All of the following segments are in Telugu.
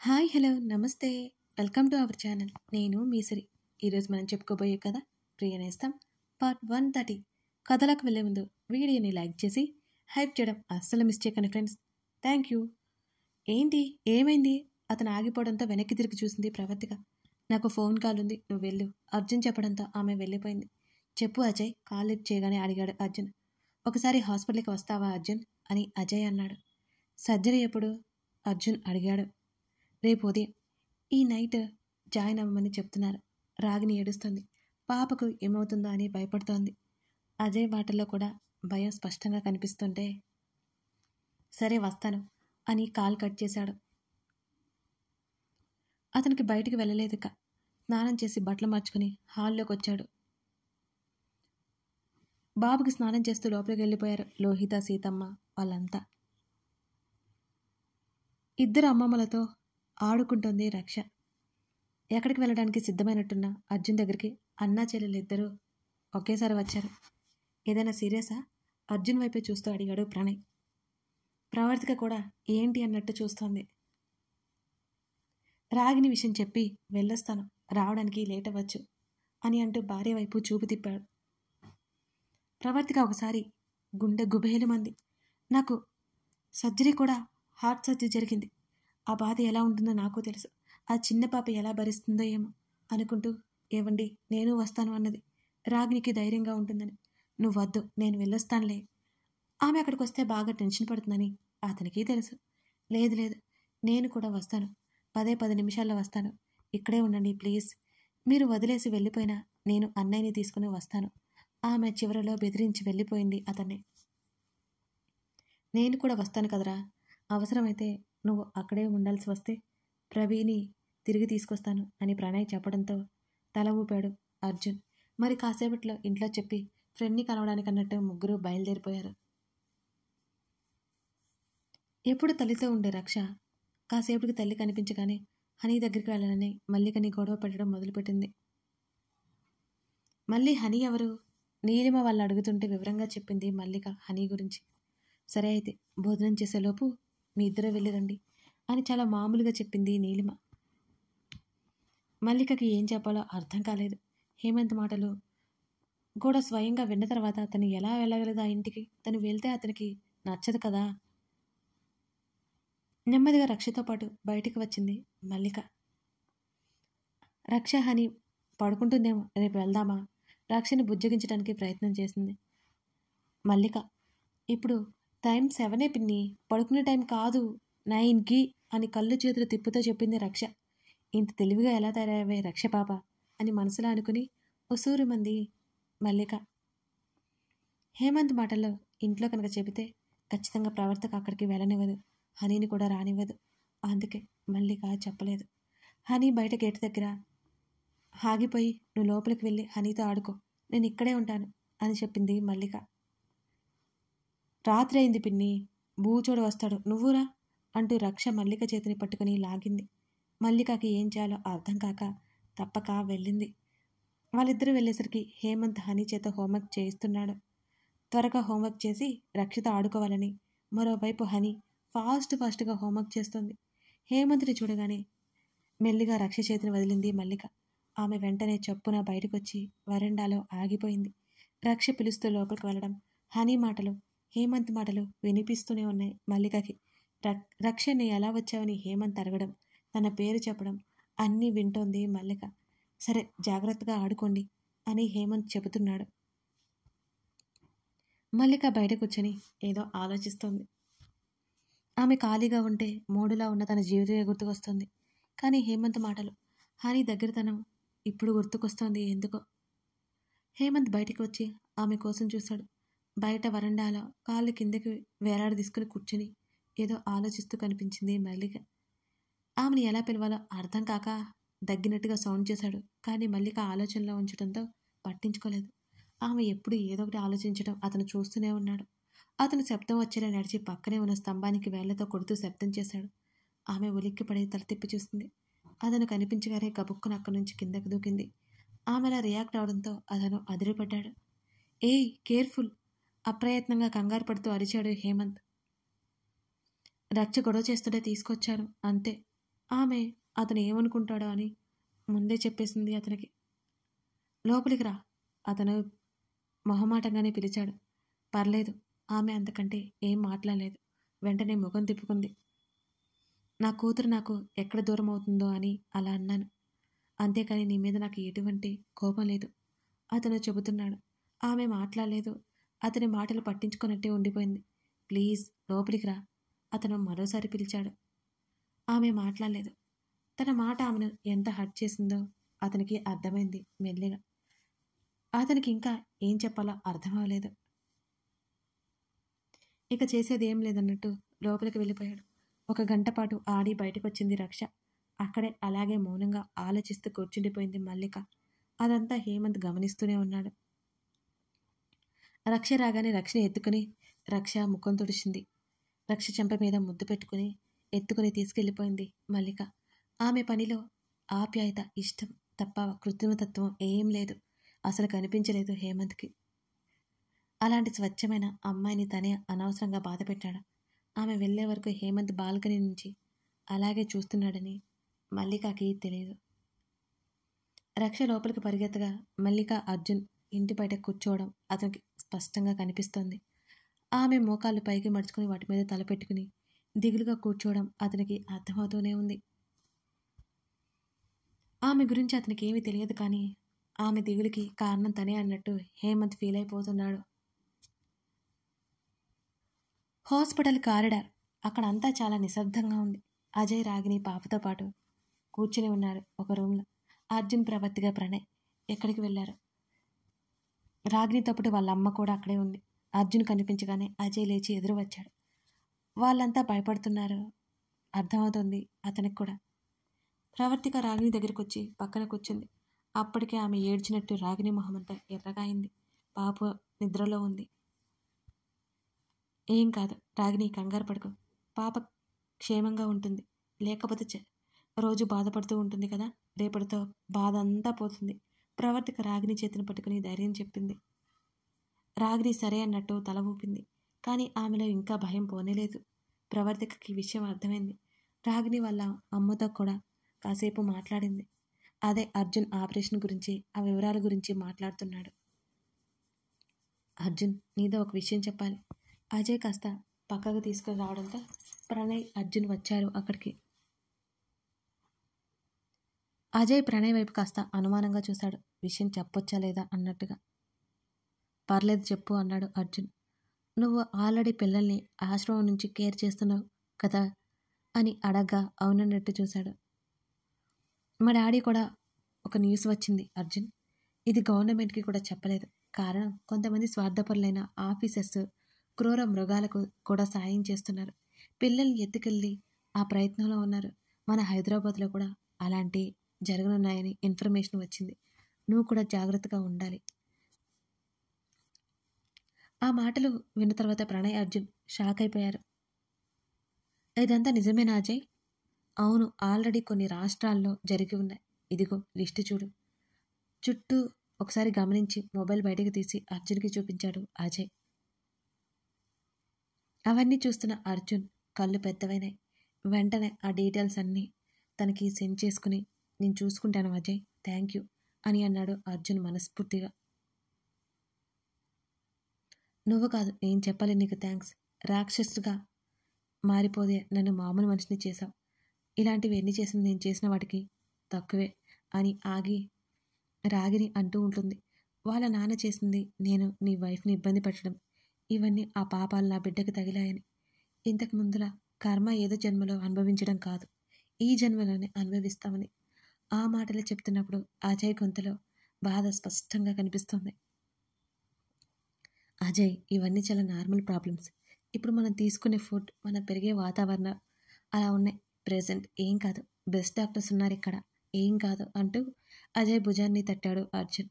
హాయ్ హలో నమస్తే. Welcome to our channel. నేను మీసరి. ఈరోజు మనం చెప్పుకోబోయే కథ ప్రియ నేస్తం పార్ట్ 130. కథలకు వెళ్ళే ముందు వీడియోని లైక్ చేసి హైప్ చేయడం అస్సలు మిస్ చేయకండి ఫ్రెండ్స్. Thank you. ఏంటి ఏమైంది? అతను ఆగిపోవడంతో వెనక్కి తిరిగి చూసింది ప్రవర్తిక. నాకు ఫోన్ కాల్ ఉంది, నువ్వు వెళ్ళు. అర్జున్ చెప్పడంతో ఆమె వెళ్ళిపోయింది. చెప్పు అజయ్, కాల్ లిఫ్ట్ చేయగానే అడిగాడు అర్జున్. ఒకసారి హాస్పిటల్కి వస్తావా అర్జున్ అని అజయ్ అన్నాడు. సర్జరీ ఎప్పుడు? అర్జున్ అడిగాడు. రేపు ఉదయం. ఈ నైట్ జాయిన్ అవ్వమని చెప్తున్నారు. రాగిని ఏడుస్తుంది. పాపకు ఏమవుతుందో అని భయపడుతోంది. అజయ్ మాటల్లో కూడా భయం స్పష్టంగా కనిపిస్తుంటే సరే వస్తాను అని కాల్ కట్ చేశాడు. అతనికి బయటికి వెళ్ళలేదు. స్నానం చేసి బట్టలు మార్చుకుని హాల్లోకి వచ్చాడు. బాబుకి స్నానం చేస్తూ లోపలికి వెళ్ళిపోయారు లోహిత, సీతమ్మ వాళ్ళంతా. ఇద్దరు అమ్మమ్మలతో ఆడుకుంటోంది రక్ష. ఎక్కడికి వెళ్ళడానికి సిద్ధమైనట్టున్న అర్జున్ దగ్గరికి అన్నా చెల్లెలు ఇద్దరూ ఒకేసారి వచ్చారు. ఏదైనా సీరియసా? అర్జున్ వైపే చూస్తూ అడిగాడు ప్రణయ్. ప్రవర్తిక కూడా ఏంటి అన్నట్టు చూస్తోంది. రాగిని విషయం చెప్పి వెళ్ళొస్తాను, రావడానికి లేట్ అవ్వచ్చు అని అంటూ భార్య వైపు చూపు తిప్పాడు. ప్రవర్తిక ఒకసారి గుండె గుబేలుమంది. నాకు సర్జరీ కూడా హార్ట్ సర్జరీ జరిగింది. ఆ బాధ ఎలా ఉంటుందో నాకు తెలుసు. ఆ చిన్న పాప ఎలా భరిస్తుందో ఏమో అనుకుంటూ ఏవండి నేను వస్తాను అన్నది. రాగినికి ధైర్యంగా ఉంటుందని. నువ్వు వద్దు, నేను వెళ్ళొస్తానులే. ఆమె అక్కడికి వస్తే బాగా టెన్షన్ పడుతుందని అతనికి తెలుసు. లేదు లేదు, నేను కూడా వస్తాను. 10 నిమిషాల్లో వస్తాను. ఇక్కడే ఉండండి ప్లీజ్. మీరు వదిలేసి వెళ్ళిపోయినా నేను అన్నయ్యని తీసుకుని వస్తాను. ఆమె చివరిలో బెదిరించి వెళ్ళిపోయింది అతన్ని. నేను కూడా వస్తాను కదరా. అవసరమైతే నువ్వు అక్కడే ఉండాల్సి వస్తే ప్రవీని తిరిగి తీసుకొస్తాను అని ప్రణయ్ చెప్పడంతో తల ఊపాడు అర్జున్. మరి కాసేపట్లో ఇంట్లో చెప్పి ఫ్రెండ్ని కలవడానికి అన్నట్టు ముగ్గురు బయలుదేరిపోయారు. ఎప్పుడు తల్లితో ఉండే రక్ష కాసేపటికి తల్లి కనిపించగానే హనీ దగ్గరికి వెళ్ళాలని మల్లికని గొడవ పెట్టడం మొదలుపెట్టింది. మళ్ళీ హనీ ఎవరు? నీలిమ వాళ్ళు అడుగుతుంటే వివరంగా చెప్పింది మల్లిక హనీ గురించి. సరే అయితే భోజనం చేసేలోపు మీ ఇద్దరు వెళ్ళిరండి అని చాలా మామూలుగా చెప్పింది నీలిమ. మల్లికకి ఏం చెప్పాలో అర్థం కాలేదు. హేమంత్ మాటలు కూడా స్వయంగా విన్న తర్వాత తను ఎలా వెళ్ళగలదు ఆ ఇంటికి? తను వెళ్తే అతనికి నచ్చదు కదా. నెమ్మదిగా రక్షతో పాటు బయటికి వచ్చింది మల్లిక. రక్ష హనీ పడుకుంటుందేమో, రేపు వెళ్దామా? రక్షని బుజ్జగించడానికి ప్రయత్నం చేసింది మల్లిక. ఇప్పుడు టైం 7 పిన్ని, పడుకునే టైం కాదు 9కి అని కళ్ళు చేతులు తిప్పుతో చెప్పింది రక్ష. ఇంత తెలివిగా ఎలా తయారయ్యే రక్ష పాప అని మనసులో అనుకుని ఉసూరు మంది మల్లిక. హేమంత్ మాటల్లో ఇంట్లో కనుక చెబితే ఖచ్చితంగా ప్రవర్తక అక్కడికి వెళ్ళనివ్వదు, హనీని కూడా రానివ్వదు. అందుకే మల్లిక చెప్పలేదు. హనీ బయట గేటు దగ్గర ఆగిపోయి నువ్వు లోపలికి వెళ్ళి హనీతో ఆడుకో, నేను ఇక్కడే ఉంటాను అని చెప్పింది మల్లిక. రాత్రి అయింది పిన్ని, బూచోడు వస్తాడు, నువ్వురా అంటూ రక్ష మల్లిక చేతిని పట్టుకుని లాగింది. మల్లికకి ఏం చేయాలో అర్థం కాక తప్పక వెళ్ళింది. వాళ్ళిద్దరూ వెళ్ళేసరికి హేమంత్ హనీ చేత హోంవర్క్ చేయిస్తున్నాడు. త్వరగా హోంవర్క్ చేసి రక్షిత ఆడుకోవాలని మరోవైపు హనీ ఫాస్ట్గా హోంవర్క్ చేస్తుంది. హేమంత్ని చూడగానే మెల్లిగా రక్ష చేతిని వదిలింది మల్లిక. ఆమె వెంటనే చప్పున బయటకొచ్చి వరండాలో ఆగిపోయింది. రక్ష పిలుస్తూ లోపలికి వెళ్ళడం, హనీ మాటలు, హేమంత్ మాటలు వినిపిస్తూనే ఉన్నాయి మల్లికకి. రక్షని ఎలా వచ్చావని హేమంత్ అడగడం, తన పేరు చెప్పడం అన్నీ వింటోంది మల్లిక. సరే జాగ్రత్తగా ఆడుకోండి అని హేమంత్ చెబుతున్నాడు. మల్లిక బయట కూర్చొని ఏదో ఆలోచిస్తోంది. ఆమె ఖాళీగా ఉంటే మూడులా ఉన్న తన జీవితమే గుర్తుకొస్తుంది. కానీ హేమంత్ మాటలు, హనీ దగ్గరతనం ఇప్పుడు గుర్తుకొస్తోంది ఎందుకో. హేమంత్ బయటికి వచ్చి ఆమె కోసం చూశాడు. బయట వరండాలో కాళ్ళు కిందకి వేలాడి తీసుకుని కూర్చుని ఏదో ఆలోచిస్తూ కనిపించింది మల్లిక. ఆమెను ఎలా పిలవాలో అర్థం కాక దగ్గినట్టుగా సౌండ్ చేశాడు. కానీ మల్లిక ఆలోచనలో ఉంచడంతో పట్టించుకోలేదు. ఆమె ఎప్పుడు ఏదో ఒకటి ఆలోచించడం అతను చూస్తూనే ఉన్నాడు. అతను శబ్దం వచ్చేలా నడిచి పక్కనే ఉన్న స్తంభానికి వేళ్లతో కొడుతూ శబ్దం చేశాడు. ఆమె ఉలిక్కిపడి తల తిప్పి చూస్తుంది. అతను కనిపించగానే గబుక్కున అక్కడి నుంచి కిందకు దూకింది. ఆమెలా రియాక్ట్ అవడంతో అతను అదిరిపడ్డాడు. ఏయ్ కేర్ఫుల్! అప్రయత్నంగా కంగారు పడుతూ అరిచాడు హేమంత్. రక్ష గొడవ చేస్తుంటే తీసుకొచ్చాను అంతే ఆమె అతను ఏమనుకుంటాడో అని ముందే చెప్పేసింది అతనికి. లోపలికి రా, అతను మొహమాటంగానే పిలిచాడు. పర్లేదు. ఆమె అంతకంటే ఏం మాట్లాడలేదు. వెంటనే ముఖం తిప్పుకుంది. నా కూతురు నాకు ఎక్కడ దూరం అవుతుందో అని అలా అన్నాను. అంతేకాని నీ మీద నాకు ఎటువంటి కోపం లేదు అతను చెబుతున్నాడు. ఆమె మాట్లాడలేదు. అతని మాటలు పట్టించుకున్నట్టే ఉండిపోయింది. ప్లీజ్ లోపలికి రా, అతను మరోసారి పిలిచాడు. ఆమె మాట్లాడలేదు. తన మాట ఆమెను ఎంత హర్ట్ చేసిందో అతనికి అర్థమైంది మెల్లిగా. అతనికి ఇంకా ఏం చెప్పాలో అర్థం అవ్వలేదు. ఇక చేసేది ఏం లేదన్నట్టు లోపలికి వెళ్ళిపోయాడు. 1 గంట పాటు ఆడి బయటకు వచ్చింది రక్ష. అక్కడే అలాగే మౌనంగా ఆలోచిస్తూ కూర్చుండిపోయింది మల్లిక. అదంతా హేమంత్ గమనిస్తూనే ఉన్నాడు. రక్ష రాగానే రక్షని ఎత్తుకుని రక్ష ముఖం తుడిచింది. రక్ష చెంప మీద ముద్దు పెట్టుకుని ఎత్తుకుని తీసుకెళ్లిపోయింది మల్లిక. ఆమె పనిలో ఆప్యాయత, ఇష్టం తప్ప కృత్రిమతత్వం ఏం లేదు. అసలు కనిపించలేదు హేమంత్కి. అలాంటి స్వచ్ఛమైన అమ్మాయిని తనే అనవసరంగా బాధ పెట్టాడు. ఆమె వెళ్లే వరకు హేమంత్ బాల్కనీ నుంచి అలాగే చూస్తున్నాడని మల్లికకి తెలియదు. రక్ష లోపలికి పరిగెత్తగా మల్లిక, అర్జున్ ఇంటి బయట కూర్చోవడం అతనికి స్పష్టంగా కనిపిస్తోంది. ఆమె మోకాళ్ళు పైకి మడుచుకుని వాటి మీద తలపెట్టుకుని దిగులుగా కూర్చోవడం అతనికి అర్థమవుతూనే ఉంది. ఆమె గురించి అతనికి ఏమీ తెలియదు, కానీ ఆమె దిగులుకి కారణం తనే అన్నట్టు హేమంత్ ఫీల్ అయిపోతున్నాడు. Hospital corridor. అక్కడ అంతా చాలా నిశ్శబ్దంగా ఉంది. అజయ్, రాగిని పాపతో పాటు కూర్చుని ఉన్నారు ఒక రూమ్లో. అర్జున్, ప్రవర్తిగా ప్రణయ్ ఎక్కడికి వెళ్ళారు. రాగినితో పాటు వాళ్ళ అమ్మ కూడా అక్కడే ఉంది. అర్జున్ కనిపించగానే అజయ్ లేచి ఎదురు వచ్చాడు. వాళ్ళంతా భయపడుతున్నారు అర్థమవుతుంది అతనికి కూడా. ప్రవర్తిక రాగిని దగ్గరికి వచ్చి పక్కన కూర్చుంది. అప్పటికే ఆమె ఏడ్చినట్టు రాగిని మొహమంతా ఎర్రగా అయింది. పాప నిద్రలో ఉంది. ఏం కాదు రాగిని, కంగారు పడుకో. పాప క్షేమంగా ఉంటుంది. లేకపోతే రోజు బాధపడుతూ ఉంటుంది కదా, రేపటితో బాధ అంతా పోతుంది. ప్రవర్తిక రాగిని చేతిని పట్టుకుని ధైర్యం చెప్పింది. రాగిని సరే అన్నట్టు తల ఊపింది. కానీ ఆమెలో ఇంకా భయం పోనేలేదు. ప్రవర్తికకి విషయం అర్థమైంది. రాగిని వాళ్ళ అమ్మతో కూడా కాసేపు మాట్లాడింది. అదే అర్జున్ ఆపరేషన్ గురించి, ఆ వివరాల గురించి మాట్లాడుతున్నాడు. అర్జున్, నీతో ఒక విషయం చెప్పాలి. అజయ్ కాస్త పక్కకు తీసుకుని రావడంతో ప్రణయ్, అర్జున్ వచ్చారు అక్కడికి. అజయ్ ప్రణయ్ వైపు కాస్త అనుమానంగా చూశాడు. విషయం చెప్పొచ్చా లేదా అన్నట్టుగా. పర్లేదు చెప్పు అన్నాడు అర్జున్. నువ్వు ఆల్రెడీ పిల్లల్ని ఆశ్రమం నుంచి కేర్ చేస్తున్నావు కదా అని అడగ్గా అవునన్నట్టు చూశాడు. మా డాడీ కూడా ఒక న్యూస్ వచ్చింది అర్జున్. ఇది గవర్నమెంట్కి కూడా చెప్పలేదు. కారణం, కొంతమంది స్వార్థపరులైన ఆఫీసర్స్ క్రూర మృగాలకు కూడా సాయం చేస్తున్నారు. పిల్లల్ని ఎత్తుకెళ్ళి ఆ ప్రయత్నంలో ఉన్నారు. మన హైదరాబాద్లో కూడా అలాంటి జరగనున్నాయని ఇన్ఫర్మేషన్ వచ్చింది. నువ్వు కూడా జాగ్రత్తగా ఉండాలి. ఆ మాటలు విన్న తర్వాత ప్రణయ్, అర్జున్ షాక్ అయిపోయారు. ఇదంతా నిజమేనా అజయ్? అవును, ఆల్రెడీ కొన్ని రాష్ట్రాల్లో జరిగి ఉన్నాయి. ఇదిగో లిస్టు చూడు. చుట్టూ ఒకసారి గమనించి మొబైల్ బయటకు తీసి అర్జున్కి చూపించాడు అజయ్. అవన్నీ చూస్తున్న అర్జున్ కళ్ళు పెద్దవైనాయి. వెంటనే ఆ డీటెయిల్స్ అన్నీ తనకి సెండ్ చేసుకుని, నేను చూసుకుంటాను అజయ్, థ్యాంక్ యూ అని అన్నాడు అర్జున్ మనస్ఫూర్తిగా. నువ్వు కాదు, నేను చెప్పాలి నీకు థ్యాంక్స్. రాక్షసుగా మారిపోదే నన్ను మామూలు మనిషిని చేశావు. ఇలాంటివి ఎన్ని చేసిన నేను చేసిన వాటికి తక్కువే అని ఆగి రాగిని అంటూ ఉంటుంది. వాళ్ళ నాన్న చేసింది నేను నీ వైఫ్ని ఇబ్బంది పెట్టడం, ఇవన్నీ ఆ పాపాలు నా బిడ్డకు తగిలాయని. ఇంతకు ముందులా కర్మ ఏదో జన్మలో అనుభవించడం కాదు, ఈ జన్మలోనే అనుభవిస్తామని. ఆ మాటలు చెప్తున్నప్పుడు అజయ్ గొంతులో బాధ స్పష్టంగా కనిపిస్తుంది. అజయ్, ఇవన్నీ చాలా నార్మల్ ప్రాబ్లమ్స్. ఇప్పుడు మనం తీసుకునే ఫుడ్, మనం పెరిగే వాతావరణం అలా ఉన్నాయి. ప్రెజెంట్ ఏం కాదు, బెస్ట్ డాక్టర్స్ ఉన్నారు ఇక్కడ, ఏం కాదు అంటూ అజయ్ భుజాన్ని తట్టాడు అర్జున్.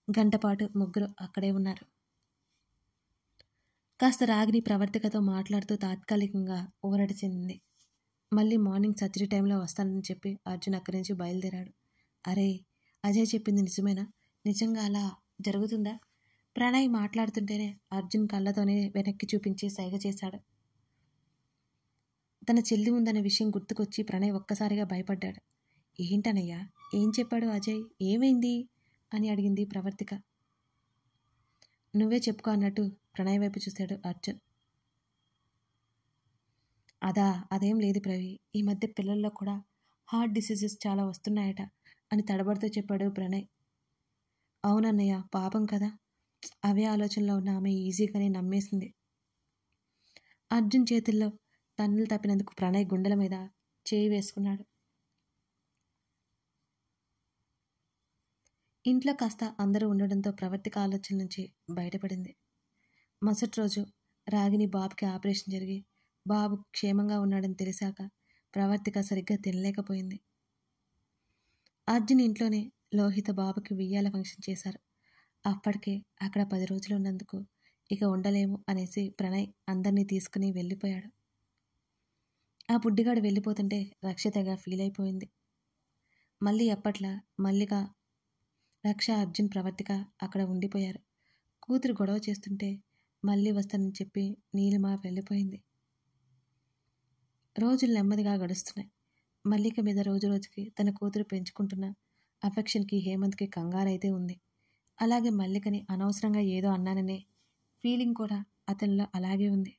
గంటపాటు ముగ్గురు అక్కడే ఉన్నారు. కాస్త రాగిని ప్రవర్తికతో మాట్లాడుతూ తాత్కాలికంగా ఊరట చెందింది. మళ్ళీ మార్నింగ్ సర్జరీ టైంలో వస్తానని చెప్పి అర్జున్ అక్కడి నుంచి బయలుదేరాడు. అరే, అజయ్ చెప్పింది నిజమేనా? నిజంగా అలా జరుగుతుందా? ప్రణయ్ మాట్లాడుతుంటేనే అర్జున్ కళ్ళతోనే వెనక్కి చూపించి సైగ చేశాడు. తన చెల్లి ఉందనే విషయం గుర్తుకొచ్చి ప్రణయ్ ఒక్కసారిగా భయపడ్డాడు. ఏంటనయ్యా, ఏం చెప్పాడు అజయ్, ఏమైంది అని అడిగింది ప్రవర్తిక. నువ్వే చెప్పుకో అన్నట్టు ప్రణయ్ వైపు చూశాడు అర్జున్. అదేం లేదు ప్రవి, ఈ మధ్య పిల్లల్లో కూడా హార్ట్ డిసీజెస్ చాలా వస్తున్నాయట అని తడబడుతూ చెప్పాడు ప్రణయ్. అవునన్నయ్య, పాపం కదా. అవే ఆలోచనలో ఉన్న ఆమె ఈజీగానే నమ్మేసింది. అర్జున్ చేతుల్లో తన్నులు తప్పినందుకు ప్రణయ్ గుండెల మీద చేయి వేసుకున్నాడు. ఇంట్లో కాస్త అందరూ ఉండడంతో ప్రవర్తిక ఆలోచన నుంచి బయటపడింది. మరుసటి రోజు రాగిని బాబుకి ఆపరేషన్ జరిగి బాబు క్షేమంగా ఉన్నాడని తెలిసాక ప్రవర్తిక సరిగ్గా తినలేకపోయింది. అర్జున్ ఇంట్లోనే లోహిత బాబుకి ఉయ్యాల ఫంక్షన్ చేశారు. అప్పటికే అక్కడ 10 రోజులు ఉన్నందుకు ఇక ఉండలేము అనేసి ప్రణయ్ అందరినీ తీసుకుని వెళ్ళిపోయాడు. ఆ బుడ్డిగాడు వెళ్ళిపోతుంటే రక్షితగా ఫీల్ అయిపోయింది. మళ్ళీ ఎప్పట్లా మల్లిక, రక్ష, అర్జున్, ప్రవర్తిక అక్కడ ఉండిపోయారు. కూతురు గొడవ చేస్తుంటే మళ్ళీ వస్తానని చెప్పి నీలిమ వెళ్ళిపోయింది. రోజులు నెమ్మదిగా గడుస్తున్నాయి. మల్లిక మీద రోజు రోజుకి తన కూతురు పెంచుకుంటున్న అఫెక్షన్కి హేమంత్కి కంగారైతే ఉంది. అలాగే మల్లికని అనవసరంగా ఏదో అన్నాననే ఫీలింగ్ కూడా అతనిలో అలాగే ఉంది.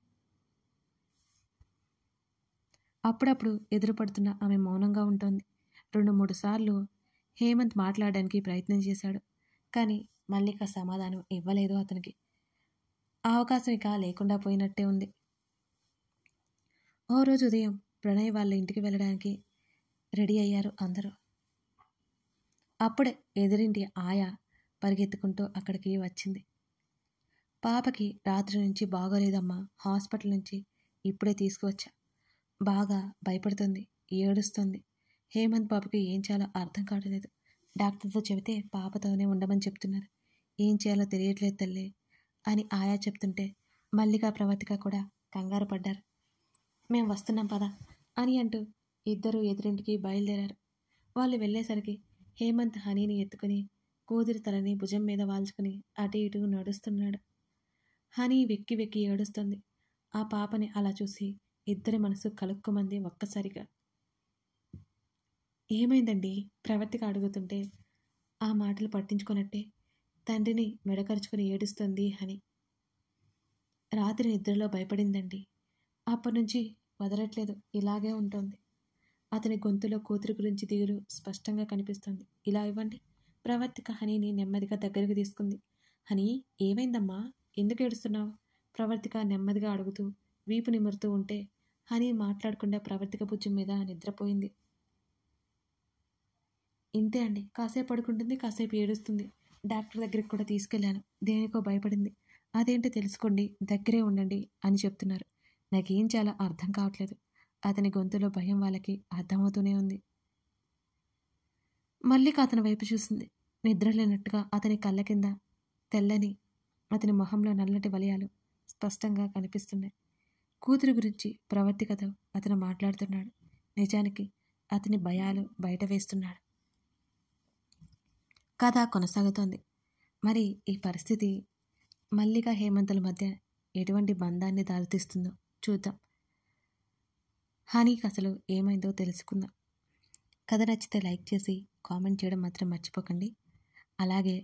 అప్పుడప్పుడు ఎదురుపడుతున్న ఆమె మౌనంగా ఉంటుంది. 2-3 సార్లు హేమంత్ మాట్లాడడానికి ప్రయత్నం చేశాడు. కానీ మల్లిక సమాధానం ఇవ్వలేదు అతనికి. ఆ అవకాశం ఇక లేకుండా పోయినట్టే ఉంది. ఓ రోజు ఉదయం ప్రణయ్ వాళ్ళ ఇంటికి వెళ్ళడానికి రెడీ అయ్యారు అందరూ. అప్పుడే ఎదురింటి ఆయా పరిగెత్తుకుంటూ అక్కడికి వచ్చింది. పాపకి రాత్రి నుంచి బాగోలేదమ్మా, హాస్పిటల్ నుంచి ఇప్పుడే తీసుకువచ్చా. బాగా భయపడుతుంది, ఏడుస్తుంది. హేమంత్ బాబుకి ఏం చేయాలో అర్థం కావట్లేదు. డాక్టర్తో చెబితే పాపతోనే ఉండమని చెప్తున్నారు. ఏం చేయాలో తెలియట్లేదు తల్లి అని ఆయా చెప్తుంటే మల్లిక, ప్రవర్తిక కూడా కంగారు పడ్డారు. మేం వస్తున్నాం పదా అని అంటూ ఇద్దరు ఎదురింటికి బయలుదేరారు. వాళ్ళు వెళ్ళేసరికి హేమంత్ హనీని ఎత్తుకుని కూతురి తలని భుజం మీద వాల్చుకుని అటు ఇటు నడుస్తున్నాడు. హనీ వెక్కి వెక్కి ఏడుస్తుంది. ఆ పాపని అలా చూసి ఇద్దరి మనసు కలుక్కుమంది ఒక్కసారిగా. ఏమైందండి, ప్రవర్తిక అడుగుతుంటే ఆ మాటలు పట్టించుకున్నట్టే తండ్రిని మెడకరుచుకుని ఏడుస్తుంది హనీ. రాత్రి నిద్రలో భయపడిందండి, అప్పటి నుంచి వదలట్లేదు, ఇలాగే ఉంటుంది. అతని గొంతులో కూతురు గురించి దిగులు స్పష్టంగా కనిపిస్తుంది. ఇలా ఇవ్వండి. ప్రవర్తిక హనీని నెమ్మదిగా దగ్గరికి తీసుకుంది. హనీ, ఏమైందమ్మా, ఎందుకు ఏడుస్తున్నావు? ప్రవర్తిక నెమ్మదిగా అడుగుతూ వీపు నిమురుతూ ఉంటే హనీ మాట్లాడకుండా ప్రవర్తిక భుజం మీద నిద్రపోయింది. ఇంతే అండి, కాసేపు పడుకుంటుంది, కాసేపు ఏడుస్తుంది. డాక్టర్ దగ్గరికి కూడా తీసుకెళ్లాను, దేనికో భయపడింది. అదేంటో తెలుసుకోండి, దగ్గరే ఉండండి అని చెప్తున్నారు. నాకేం చాలా అర్థం కావట్లేదు. అతని గొంతులో భయం వాళ్ళకి అర్థమవుతూనే ఉంది. మల్లిక అతని వైపు చూసింది. నిద్రలేనట్టుగా అతని కళ్ళ కింద తెల్లని, అతని మొహంలో నల్లటి వలయాలు స్పష్టంగా కనిపిస్తున్నాయి. కూతురు గురించి ప్రవర్తికతో అతను మాట్లాడుతున్నాడు. నిజానికి అతని భయాలు బయట వేస్తున్నాడు. కథ కొనసాగుతోంది. మరి ఈ పరిస్థితి మల్లిక, హేమంతుల మధ్య ఎటువంటి బంధాన్ని దారితీస్తుందో చూద్దాం. హనీకి అసలు ఏమైందో తెలుసుకుందాం. కథ నచ్చితే లైక్ చేసి కామెంట్ చేయడం మాత్రం మర్చిపోకండి. అలాగే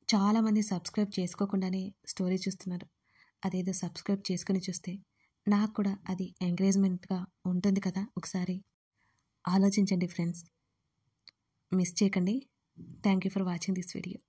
చాలామంది సబ్స్క్రైబ్ చేసుకోకుండానే స్టోరీ చూస్తున్నారు. అదేదో సబ్స్క్రైబ్ చేసుకుని చూస్తే నాకు కూడా అది ఎంకరేజ్మెంట్గా ఉంటుంది కదా. ఒకసారి ఆలోచించండి ఫ్రెండ్స్, మిస్ చేయకండి. Thank you for watching this video.